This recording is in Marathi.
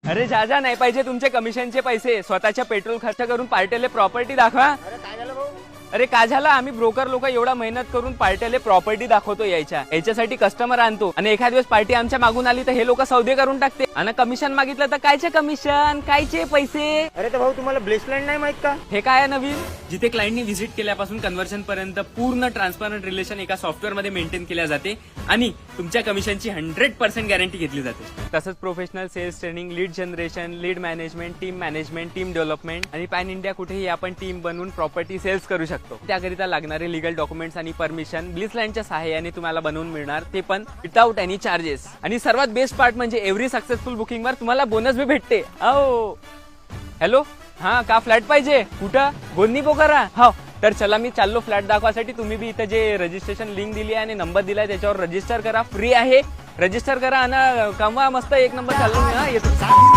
अरे जा नाही पाहिजे तुमचे कमिशनचे पैसे, स्वतःच्या पेट्रोल खर्च करून पार्टीले प्रॉपर्टी दाखवा. अरे काय झालं, आम्ही ब्रोकर लोक एवढा मेहनत करून पार्टीले प्रॉपर्टी दाखवतो याच्यासाठी कस्टमर आणतो, आणि एखाद दिवस पार्टी आमच्या मागून आली तर हे लोक सौदे करून टाकते, आणि कमिशन मागितलं तर कायचे कमिशन, कायचे पैसे. अरे तर भाऊ तुम्हाला ब्लेसलँड नाही माहित का? हे काय आहे नवीन? जिथे क्लायंटनी व्हिजिट केल्यापासून कन्व्हर्शन पर्यंत पूर्ण ट्रान्सपरंट रिलेशन एका सॉफ्टवेअर मध्ये मेंटेन केल्या जाते, आणि तुमच्या कमिशनची 100% गॅरंटी घेतली जाते. तसंच professional sales training, lead generation, lead management, team management, team development, आणि पॅन इंडिया कुठेही आपण टीम बनवून प्रॉपर्टी सेल्स करू शकतो. त्याकरिता लागणारे लिगल डॉक्युमेंट्स आणि परमिशन ब्लिसलँडच्या सहाय्याने तुम्हाला बनवून मिळणार, ते पण विदाउट एनी चार्जेस. आणि सर्वात बेस्ट पार्ट म्हणजे एव्हरी सक्सेसफुल बुकिंग वर तुम्हाला बोनस भी भेटते. हॅलो, हा का फ्लॅट पाहिजे? कुठं? गोंदी पोखरा. हो तर चला मी चाललो फ्लॅट दाखवासाठी. तुम्ही बी इथं जे रजिस्ट्रेशन लिंक दिली आहे आणि नंबर दिलाय त्याच्यावर रजिस्टर करा, फ्री आहे. रजिस्टर करा आणि कमवा मस्त, एक नंबर. चाललो मी, हा येतो.